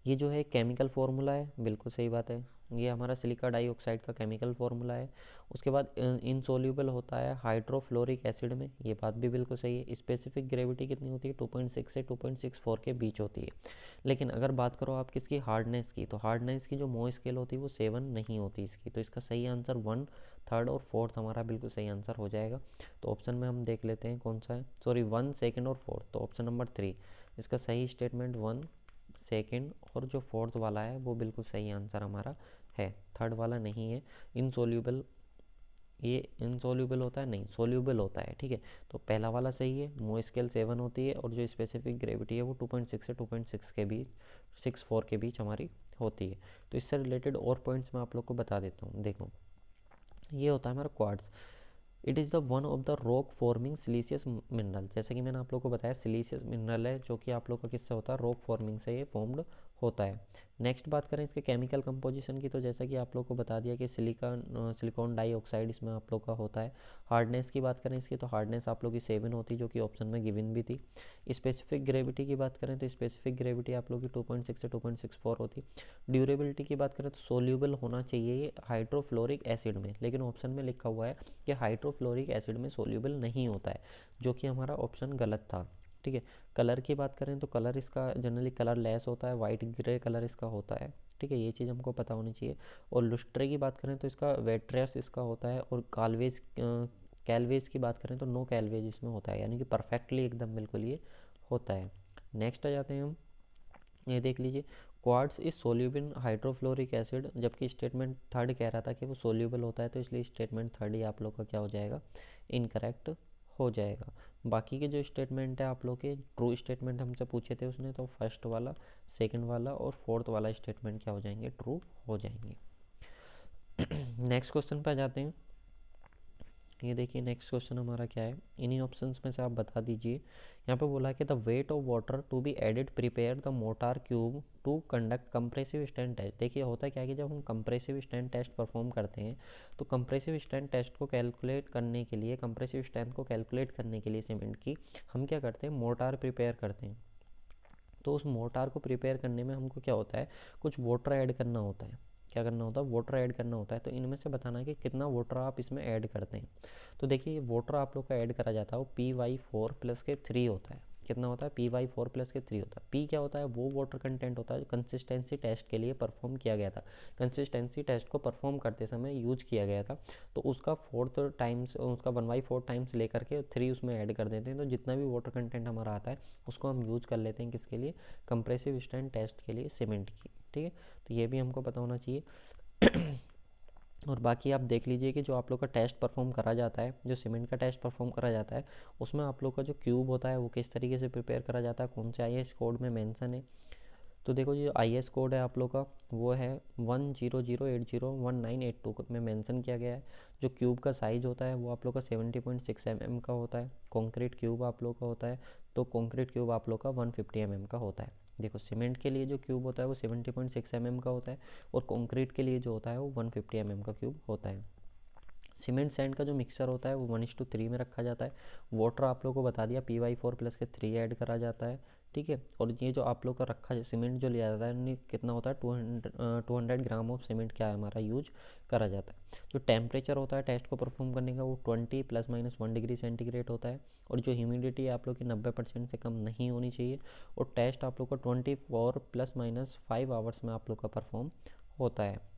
ये जो है केमिकल फार्मूला है, बिल्कुल सही बात है, ये हमारा सिलिका डाइऑक्साइड का केमिकल फार्मूला है। उसके बाद इनसोल्यूबल होता है हाइड्रोफ्लोरिक एसिड में, ये बात भी बिल्कुल सही है। स्पेसिफिक ग्रेविटी कितनी होती है, 2.6 से 2.64 के बीच होती है। लेकिन अगर बात करो आप किसकी, हार्डनेस की, तो हार्डनेस की जो मोह स्केल होती है वो 7 नहीं होती इसकी। तो इसका सही आंसर 1, 3 और 4 हमारा बिल्कुल सही आंसर हो जाएगा। तो ऑप्शन में हम देख लेते हैं कौन सा है, सॉरी 1, 2 और 4, तो ऑप्शन नंबर 3 इसका सही स्टेटमेंट 1, 2 और जो 4th वाला है वो बिल्कुल सही आंसर हमारा है। 3rd वाला नहीं है, इनसोल्यूबल, ये इनसोल्यूबल होता है, नहीं सोल्यूबल होता है। ठीक है, तो पहला वाला सही है, मोह स्केल 7 होती है, और जो स्पेसिफिक ग्रेविटी है वो 2.6 से 2.6 के बीच, 6.4 के बीच हमारी होती है। तो इससे रिलेटेड और पॉइंट्स मैं आप लोग को बता देता हूँ। देखो ये होता है हमारा quartz, it is the one of the rock forming siliceous mineral. जैसे कि मैंने आप लोग को बताया सिलीसियस मिनरल है, जो कि आप लोग का किससे होता है, रॉक फॉर्मिंग से ये फॉर्म्ड होता है। नेक्स्ट बात करें इसके केमिकल कंपोजिशन की, तो जैसा कि आप लोग को बता दिया कि सिलिकॉन डाइऑक्साइड इसमें आप लोग का होता है। हार्डनेस की बात करें इसकी, तो हार्डनेस आप लोग की 7 होती है, जो कि ऑप्शन में गिवन भी थी। स्पेसिफिक ग्रेविटी की बात करें तो स्पेसिफिक ग्रेविटी आप लोग की 2.6 से 2.64 होती। ड्यूरेबिलिटी की बात करें तो सोल्यूबल होना चाहिए ये हाइड्रोफ्लोरिक एसिड में, लेकिन ऑप्शन में लिखा हुआ है कि हाइड्रोफ्लोरिक एसिड में सोल्यूबल नहीं होता है, जो कि हमारा ऑप्शन गलत था। ठीक है, कलर की बात करें तो कलर इसका जनरली कलर लेस होता है, वाइट ग्रे कलर इसका होता है। ठीक है, ये चीज़ हमको पता होनी चाहिए। और लुस्ट्रे की बात करें तो इसका वेट्रियस इसका होता है, और कैलवेज की बात करें तो नो कैलवेज इसमें होता है, यानी कि परफेक्टली एकदम बिल्कुल ये होता है। नेक्स्ट आ जाते हैं हम, ये देख लीजिए, quartz is soluble in hydrofluoric acid, जबकि स्टेटमेंट 3rd कह रहा था कि वो सोल्यूबल होता है, तो इसलिए स्टेटमेंट 3rd ही आप लोग का क्या हो जाएगा, इनकरेक्ट हो जाएगा। बाकी के जो स्टेटमेंट है आप लोग के ट्रू स्टेटमेंट हमसे पूछे थे उसने, तो फर्स्ट वाला, सेकंड वाला और 4th वाला स्टेटमेंट क्या हो जाएंगे, ट्रू हो जाएंगे। नेक्स्ट क्वेश्चन पे आ जाते हैं। ये देखिए नेक्स्ट क्वेश्चन हमारा क्या है, इन्हीं ऑप्शंस में से आप बता दीजिए। यहाँ पे बोला है कि the weight of water to be added prepare the mortar cube to conduct compressive stand test. देखिए होता क्या है कि जब हम कंप्रेसिव स्टैंड टेस्ट परफॉर्म करते हैं, तो कंप्रेसिव स्टैंड टेस्ट को कैलकुलेट करने के लिए, कंप्रेसिव स्ट्रेंथ को कैलकुलेट करने के लिए सीमेंट की, हम क्या करते हैं, मोटार प्रिपेयर करते हैं। तो उस मोटार को प्रिपेयर करने में हमको क्या होता है, कुछ वाटर ऐड करना होता है। क्या करना होता है, वाटर ऐड करना होता है। तो इनमें से बताना है कि कितना वाटर आप इसमें ऐड करते हैं। तो देखिए वाटर आप लोग का ऐड करा जाता है वो Py4+3 होता है। कितना होता है, Py4+3 होता है। P क्या होता है, वो वाटर कंटेंट होता है जो कंसिस्टेंसी टेस्ट के लिए परफॉर्म किया गया था, कंसिस्टेंसी टेस्ट को परफॉर्म करते समय यूज किया गया था। तो उसका 4th टाइम्स, उसका 1/4 टाइम्स लेकर के 3 उसमें ऐड कर देते हैं। तो जितना भी वाटर कंटेंट हमारा आता है उसको हम यूज़ कर लेते हैं किसके लिए, कंप्रेसिव स्ट्रेंथ टेस्ट के लिए, सीमेंट की। ठीक है, तो ये भी हमको पता होना चाहिए। और बाकी आप देख लीजिए कि जो आप लोग का टेस्ट परफॉर्म करा जाता है, जो सीमेंट का टेस्ट परफॉर्म करा जाता है, उसमें आप लोग का जो क्यूब होता है वो किस तरीके से प्रिपेयर करा जाता है, कौन से IS कोड में मेंशन है। तो देखो जो IS कोड है आप लोग का वो है 100801982 में मेंशन किया गया है। जो क्यूब का साइज़ होता है वो आप लोग का 70.6 mm का होता है। कॉन्क्रीट क्यूब आप लोग का होता है, तो कॉन्क्रीट क्यूब आप लोग का 150 mm का होता है। देखो सीमेंट के लिए जो क्यूब होता है वो 70.6 mm का होता है, और कॉन्क्रीट के लिए जो होता है वो 150 mm का क्यूब होता है। सीमेंट सैंड का जो मिक्सचर होता है वो 1:3 में रखा जाता है। वाटर आप लोग को बता दिया Py4+3 ऐड करा जाता है। ठीक है, और ये जो आप लोग का रखा सीमेंट जो लिया जाता है कितना होता है, 200 ग्राम ऑफ सीमेंट क्या है हमारा यूज करा जाता है। जो टेम्परेचर होता है टेस्ट को परफॉर्म करने का वो 20 ± 1 डिग्री सेंटीग्रेड होता है। और जो ह्यूमिडिटी आप लोग की 90% से कम नहीं होनी चाहिए। और टेस्ट आप लोग का 24 ± 5 आवर्स में आप लोग का परफॉर्म होता है।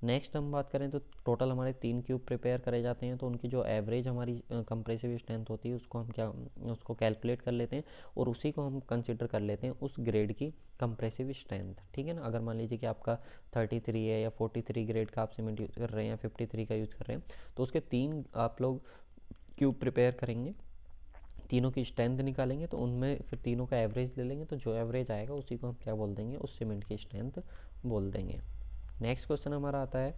नेक्स्ट हम बात करें तो टोटल हमारे 3 क्यूब प्रिपेयर करे जाते हैं, तो उनकी जो एवरेज हमारी कंप्रेसिव स्ट्रेंथ होती है उसको हम क्या, उसको कैलकुलेट कर लेते हैं, और उसी को हम कंसिडर कर लेते हैं उस ग्रेड की कंप्रेसिव स्ट्रेंथ। ठीक है ना, अगर मान लीजिए कि आपका 33 है या 43 ग्रेड का आप सीमेंट यूज़ कर रहे हैं या 53 का यूज़ कर रहे हैं, तो उसके 3 आप लोग क्यूब प्रिपेयर करेंगे, तीनों की स्ट्रेंथ निकालेंगे, तो उनमें फिर तीनों का एवरेज ले लेंगे, तो जो एवरेज आएगा उसी को हम क्या बोल देंगे, उस सीमेंट की स्ट्रेंथ बोल देंगे। नेक्स्ट क्वेश्चन हमारा आता है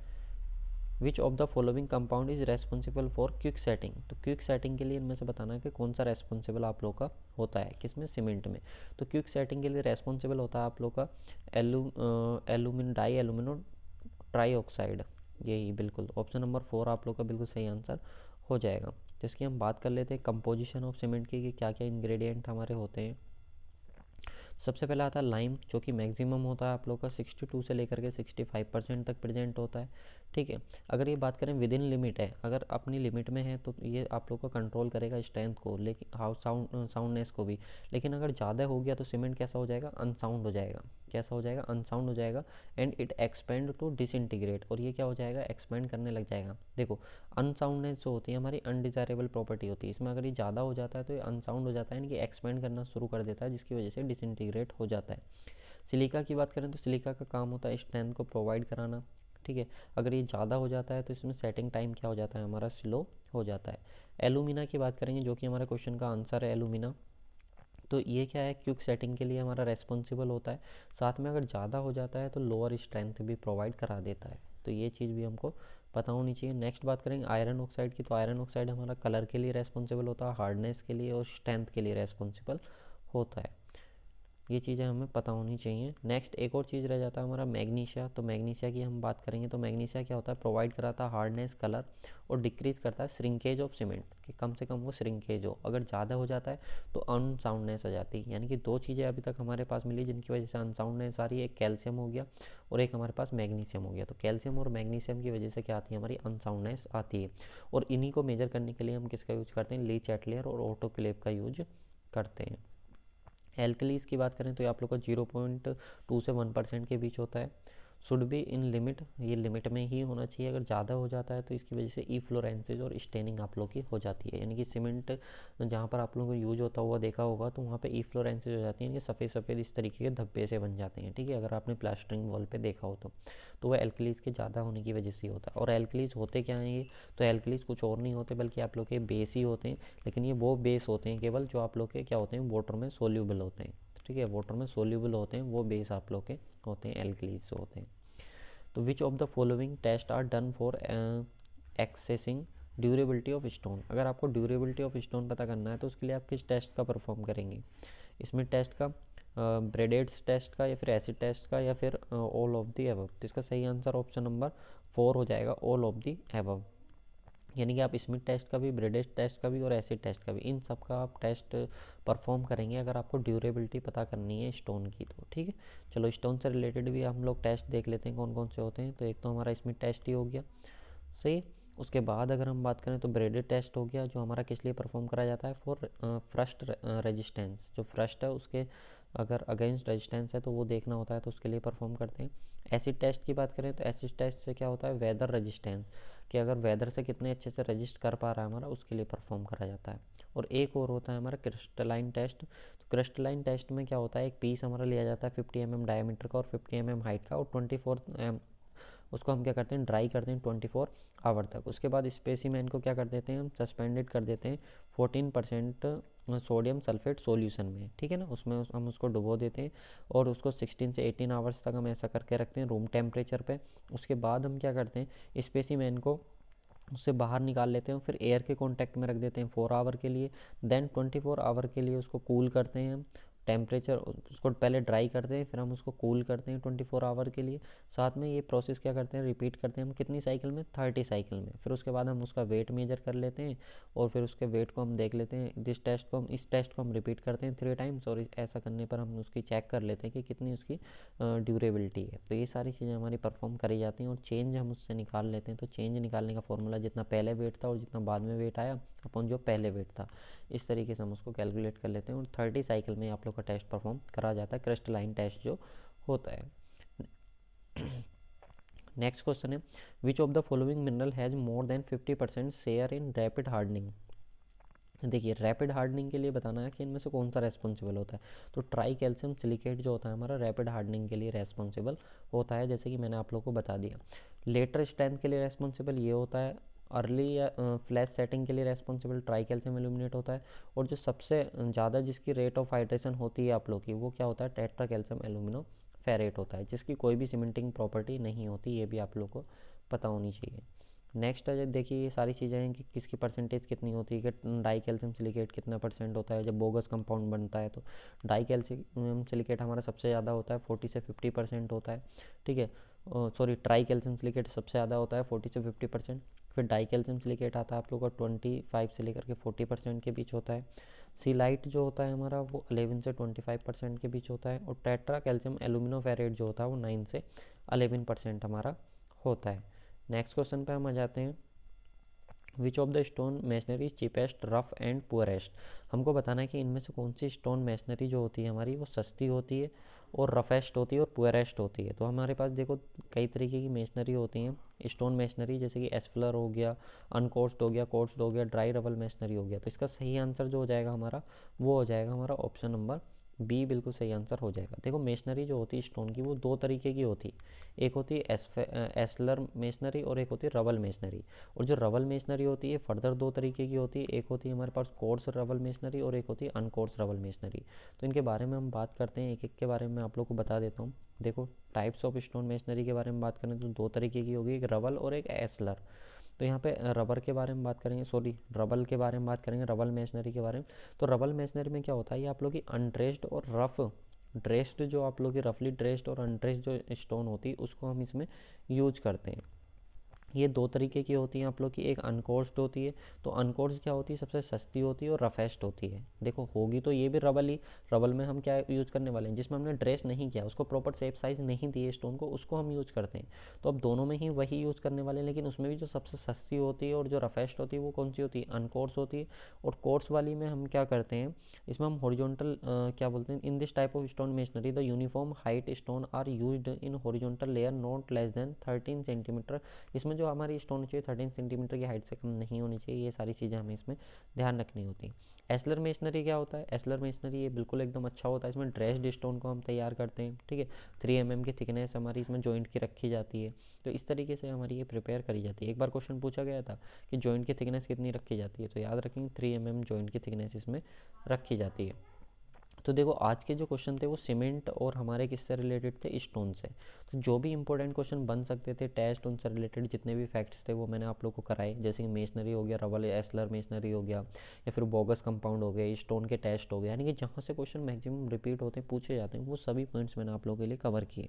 विच of the following compound is responsible for quick setting. तो क्विक सेटिंग के लिए इनमें से बताना है कि कौन सा रेस्पॉन्सिबल आप लोग का होता है, किसमें, सीमेंट में। तो क्विक सेटिंग के लिए रेस्पॉन्सिबल होता है आप लोग का एल्यूमिन डाई एल्यूमिनो ट्राई ऑक्साइड, यही बिल्कुल ऑप्शन नंबर 4 आप लोग का बिल्कुल सही आंसर हो जाएगा। तो इसकी हम बात कर लेते हैं कंपोजिशन ऑफ सीमेंट की, कि क्या क्या इंग्रेडिएंट हमारे होते हैं। सबसे पहले आता है लाइम, जो कि मैक्सिमम होता है आप लोग का 62 से लेकर के 65% तक प्रेजेंट होता है, ठीक है। अगर ये बात करें विद इन लिमिट है, अगर अपनी लिमिट में है तो ये आप लोग का कंट्रोल करेगा स्ट्रेंथ को, लेकिन हाउ साउंडनेस को भी। लेकिन अगर ज़्यादा हो गया तो सीमेंट कैसा हो जाएगा, अनसाउंड हो जाएगा। कैसा हो जाएगा, अनसाउंड हो जाएगा। And it expand to disintegrate, और ये क्या हो जाएगा, एक्सपेंड करने लग जाएगा। देखो अनसाउंडनेस जो होती है हमारी अनडिज़ायरेबल प्रॉपर्टी होती है, इसमें अगर ये ज़्यादा हो जाता है तो ये अनसाउंड हो जाता है, यानी कि एक्सपेंड करना शुरू कर देता है, जिसकी वजह से डिसइंटीग्रेट हो जाता है। सिलिका की बात करें तो सिलिका का काम होता है स्ट्रेंथ को प्रोवाइड कराना, ठीक है। अगर ये ज़्यादा हो जाता है तो इसमें सेटिंग टाइम क्या हो जाता है, हमारा स्लो हो जाता है। एलुमिना की बात करेंगे, जो कि हमारे क्वेश्चन का आंसर है एलुमिना। तो ये क्या है, क्विक सेटिंग के लिए हमारा रेस्पॉन्सिबल होता है। साथ में अगर ज़्यादा हो जाता है तो लोअर स्ट्रेंथ भी प्रोवाइड करा देता है, तो ये चीज़ भी हमको पता होनी चाहिए। नेक्स्ट बात करेंगे आयरन ऑक्साइड की, तो आयरन ऑक्साइड हमारा कलर के लिए रेस्पॉन्सिबल होता है, हार्डनेस के लिए और स्ट्रेंथ के लिए रेस्पॉन्सिबल होता है। ये चीज़ें हमें पता होनी चाहिए। नेक्स्ट एक और चीज़ रह जाता है हमारा मैग्नीशिया। तो मैग्नीशिया की हम बात करेंगे तो मैग्नीशिया क्या होता है, प्रोवाइड कराता है हार्डनेस, कलर और डिक्रीज़ करता है श्रिंकेज ऑफ सीमेंट, कि कम से कम वो श्रिंकेज हो। अगर ज़्यादा हो जाता है तो अनसाउंडनेस आ जाती है। यानी कि दो चीज़ें अभी तक हमारे पास मिली जिनकी वजह से अनसाउंडनेस आ रही है, एक कैल्शियम हो गया और एक हमारे पास मैग्नीशियम हो गया। तो कैल्शियम और मैग्नीशियम की वजह से क्या आती है, हमारी अनसाउंडनेस आती है। और इन्हीं को मेजर करने के लिए हम किसका यूज करते हैं, ली चैटलियर और ऑटोक्लेव का यूज करते हैं। एल्कलीज की बात करें तो ये आप लोग का 0.2 से 1% के बीच होता है। शुड बी इन लिमिट, ये लिमिट में ही होना चाहिए। अगर ज़्यादा हो जाता है तो इसकी वजह से ई फ्लोरेंसेज और स्टेनिंग आप लोग की हो जाती है। यानी कि सीमेंट जहाँ पर आप लोगों को यूज होता हुआ देखा होगा तो वहाँ पे ई फ्लोरेंसेज हो जाती है, यानी कि सफ़ेद सफ़ेद इस तरीके के धब्बे से बन जाते हैं, ठीक है। अगर आपने प्लास्टरिंग वॉल पे देखा हो तो वह एल्कलीज के ज़्यादा होने की वजह से होता है। और एल्कलीज होते क्या हैं ये, तो एल्कलीज कुछ और नहीं होते बल्कि आप लोग के बेस ही होते हैं। लेकिन ये वो बेस होते हैं केवल जो आप लोग के क्या होते हैं, वाटर में सोल्यूबल होते हैं, ठीक है। वाटर में सोल्यूबल होते हैं वो बेस आप लोग के होते हैं, एल्कलीज होते हैं। तो which of the following test are done for accessing durability of stone. अगर आपको ड्यूरेबिलिटी ऑफ स्टोन पता करना है तो उसके लिए आप किस टेस्ट का परफॉर्म करेंगे, इसमें टेस्ट का ब्रेडेड्स टेस्ट का, या फिर एसिड टेस्ट का, या फिर ऑल ऑफ द एबव। तो इसका सही आंसर ऑप्शन नंबर 4 हो जाएगा, ऑल ऑफ द एबव। यानी कि आप स्मिथ टेस्ट का भी, ब्रेडेज टेस्ट का भी और एसिड टेस्ट का भी, इन सब का आप टेस्ट परफॉर्म करेंगे अगर आपको ड्यूरेबिलिटी पता करनी है स्टोन की, तो ठीक है। चलो स्टोन से रिलेटेड भी हम लोग टेस्ट देख लेते हैं कौन कौन से होते हैं। तो एक तो हमारा स्मिथ टेस्ट ही हो गया, सही। उसके बाद अगर हम बात करें तो ब्रेडेड टेस्ट हो गया, जो हमारा किस लिए परफॉर्म करा जाता है, फॉर फ्रस्ट रेजिस्टेंस। जो फ्रस्ट है उसके अगर अगेंस्ट रेजिस्टेंस है तो वो देखना होता है, तो उसके लिए परफॉर्म करते हैं। एसिड टेस्ट की बात करें तो एसिड टेस्ट से क्या होता है, वेदर रेजिस्टेंस, कि अगर वेदर से कितने अच्छे से रजिस्ट कर पा रहा है हमारा, उसके लिए परफॉर्म करा जाता है। और एक और होता है हमारा क्रिस्टलाइन टेस्ट। तो क्रिस्टलाइन टेस्ट में क्या होता है, एक पीस हमारा लिया जाता है 50 mm डायमीटर का और 50 mm हाइट का, और 24 उसको हम क्या करते हैं, ड्राई करते हैं 24 आवर तक। उसके बाद स्पेसिमेन को क्या कर देते हैं, हम सस्पेंडेड कर देते हैं 14% सोडियम सल्फेट सॉल्यूशन में, ठीक है ना। उसमें हम उसको डुबो देते हैं और उसको 16 से 18 आवर्स तक हम ऐसा करके रखते हैं रूम टेम्परेचर पे। उसके बाद हम क्या करते हैं, स्पेसिमेन को उससे बाहर निकाल लेते हैं, फिर एयर के कांटेक्ट में रख देते हैं 4 आवर के लिए। देन 24 आवर के लिए उसको कूल करते हैं, टेम्परेचर उसको पहले ड्राई करते हैं, फिर हम उसको कूल करते हैं 24 आवर के लिए। साथ में ये प्रोसेस क्या करते हैं, रिपीट करते हैं हम कितनी साइकिल में, 30 साइकिल में। फिर उसके बाद हम उसका वेट मेजर कर लेते हैं और फिर उसके वेट को हम देख लेते हैं। इस टेस्ट को हम रिपीट करते हैं 3 टाइम्स, और ऐसा करने पर हम उसकी चेक कर लेते हैं कि कितनी उसकी ड्यूरेबिलिटी है। तो ये सारी चीज़ें हमारी परफॉर्म करी जाती हैं और चेंज हम उससे निकाल लेते हैं। तो चेंज निकालने का फॉर्मूला जितना पहले वेट था और जितना बाद में वेट आया अपन जो पहले वेट था, इस तरीके से हम उसको कैलकुलेट कर लेते हैं। और 30 साइकिल में आप लोग का टेस्ट परफॉर्म करा जाता है, क्रिस्टलाइन टेस्ट जो होता है। नेक्स्ट क्वेश्चन है, विच of the following mineral has more than 50% share in rapid hardening. देखिए रैपिड हार्डनिंग के लिए बताना है कि इनमें से कौन सा रेस्पॉन्सिबल होता है। तो ट्राई कैल्शियम सिलिकेट जो होता है हमारा रैपिड हार्डनिंग के लिए रेस्पॉन्सिबल होता है, जैसे कि मैंने आप लोग को बता दिया। लेटर स्ट्रेंथ के लिए रेस्पॉन्सिबल ये होता है। अर्ली या फ्लैश सेटिंग के लिए रेस्पॉन्सिबल ट्राई कैल्शियम एल्यूमिनेट होता है। और जो सबसे ज़्यादा जिसकी रेट ऑफ हाइड्रेशन होती है आप लोग की, वो क्या होता है, टेट्रा कैल्शियम एल्यूमिनो फेरेट होता है, जिसकी कोई भी सीमेंटिंग प्रॉपर्टी नहीं होती। ये भी आप लोग को पता होनी चाहिए। नेक्स्ट है देखिए ये सारी चीज़ें हैं कि किसकी परसेंटेज कितनी होती है, कि डाई कैल्शियम सिलिकेट कितना परसेंट होता है जब बोगस कंपाउंड बनता है। तो डाई कैल्शियम सिलिकेट हमारा सबसे ज़्यादा होता है, 40 से 50% होता है, ठीक है। सॉरी, ट्राई कैल्शियम सिलिकेट सबसे ज़्यादा होता है, 40 से 50%। फिर डाई कैल्शियम सिलिकेट आता है आप लोग का 25 से लेकर के 40% के बीच होता है। सीलाइट जो होता है हमारा वो 11 से 25% के बीच होता है। और टेट्रा कैल्शियम एल्यूमिनोफेरेट जो होता है वो 9 से 11% हमारा होता है। नेक्स्ट क्वेश्चन पे हम आ जाते हैं, विच of the stone machinery cheapest, rough and poorest. हमको बताना है कि इनमें से कौन सी स्टोन मैशनरी जो होती है हमारी वो सस्ती होती है और रफेस्ट होती है और पुअरेस्ट होती है। तो हमारे पास देखो कई तरीके की मैशनरी होती हैं, स्टोन मैशनरी, जैसे कि एस्फलर हो गया, अनकोर्स्ड हो गया, कोर्स्ड हो गया, ड्राई रबल मैशनरी हो गया। तो इसका सही आंसर जो हो जाएगा हमारा वो हो जाएगा हमारा ऑप्शन नंबर बी, बिल्कुल सही आंसर हो जाएगा। देखो मेशनरी जो होती है स्टोन की वो दो तरीके की होती है, एक होती है एस्लर मेशनरी और एक होती है रबल मेशनरी। और जो रबल मेशनरी होती है फर्दर दो तरीके की होती है, एक होती है हमारे पास कोर्स रबल मेशनरी और एक होती है अनकोर्स रबल मेशनरी। तो इनके बारे में हम बात करते हैं, एक एक के बारे में आप लोग को बता देता हूँ। देखो टाइप्स ऑफ स्टोन मेशनरी के बारे में बात करें तो दो तरीके की होगी, एक रबल और एक एस्लर। तो यहाँ पे रबर के बारे में बात करेंगे, सॉरी रबल के बारे में बात करेंगे, रबल मेशनरी के बारे में। तो रबल मेशनरी में क्या होता है, ये आप लोग की अनड्रेस्ड और रफ ड्रेस्ड, जो आप लोग की रफली ड्रेस्ड और अनड्रेस्ड जो स्टोन होती है उसको हम इसमें यूज करते हैं। ये दो तरीके की होती हैं आप लोग की, एक अनकोर्स्ड होती है। तो अनकोर्स्ड क्या होती है, सबसे सस्ती होती है और रफेस्ट होती है। देखो होगी तो ये भी रबल ही, रबल में हम क्या यूज़ करने वाले हैं, जिसमें हमने ड्रेस नहीं किया, उसको प्रॉपर शेप साइज नहीं दिए स्टोन को, उसको हम यूज़ करते हैं। तो अब दोनों में ही वही यूज़ करने वाले हैं, लेकिन उसमें भी जो सबसे सस्ती होती है और जो रफेस्ट होती है वो कौन सी होती है, अनकोर्स होती है। और कोर्स वाली में हम क्या करते हैं, इसमें हम हॉरिजॉन्टल क्या बोलते हैं, in this type of stone masonry the uniform height stone are used in horizontal layer not less than 13 centimetre. इसमें जो हमारी स्टोन चाहिए 13 सेंटीमीटर की हाइट से कम नहीं होनी चाहिए। ये सारी चीज़ें हमें इसमें ध्यान रखनी होती हैं। एस्लर मेशनरी क्या होता है, एस्लर मेशनरी ये बिल्कुल एकदम अच्छा होता है, इसमें ड्रेस्ड स्टोन को हम तैयार करते हैं, ठीक है। 3 mm की थिकनेस हमारी इसमें जॉइंट की रखी जाती है। तो इस तरीके से हमारी ये प्रिपेयर करी जाती है। एक बार क्वेश्चन पूछा गया था कि जॉइंट की थिकनेस कितनी रखी जाती है, तो याद रखेंगे 3 mm जॉइंट की थिकनेस इसमें रखी जाती है। तो देखो आज के जो क्वेश्चन थे वो सीमेंट और हमारे किससे रिलेटेड थे, स्टोन से। तो जो भी इंपॉर्टेंट क्वेश्चन बन सकते थे टेस्ट उनसे रिलेटेड जितने भी फैक्ट्स थे वो मैंने आप लोग को कराए, जैसे कि मेशनरी हो गया, रबल एस्लर मेशनरी हो गया, या फिर बोगस कंपाउंड हो गया, स्टोन के टेस्ट हो गया, यानी कि जहाँ से क्वेश्चन मैक्सिमम रिपीट होते हैं, पूछे जाते हैं, वो सभी पॉइंट्स मैंने आप लोगों के लिए कवर किए।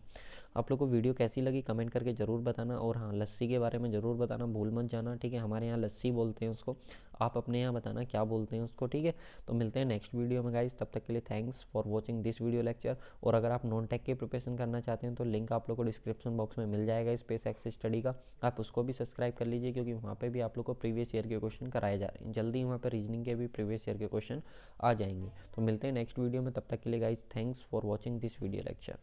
आप लोग को वीडियो कैसी लगी कमेंट करके ज़रूर बताना। और हाँ, लस्सी के बारे में ज़रूर बताना, भूल मत जाना, ठीक है। हमारे यहाँ लस्सी बोलते हैं उसको, आप अपने यहाँ बताना क्या बोलते हैं उसको, ठीक है। तो मिलते हैं नेक्स्ट वीडियो में गाइस, तब तक के लिए thanks for watching this video lecture. और अगर आप नॉन टेक की प्रिपरेशन करना चाहते हैं तो लिंक आप लोग को डिस्क्रिप्शन बॉक्स में मिल जाएगा स्पेस एक्स स्टडी का, आप उसको भी सब्सक्राइब कर लीजिए, क्योंकि वहाँ पे भी आप लोग को प्रीवियस ईयर के क्वेश्चन कराए जा रहे हैं। जल्दी वहाँ पर रीजनिंग के भी प्रीवियस ईयर के क्वेश्चन आ जाएंगे। तो मिलते हैं नेक्स्ट वीडियो में, तब तक के लिए guys thanks for watching this video lecture.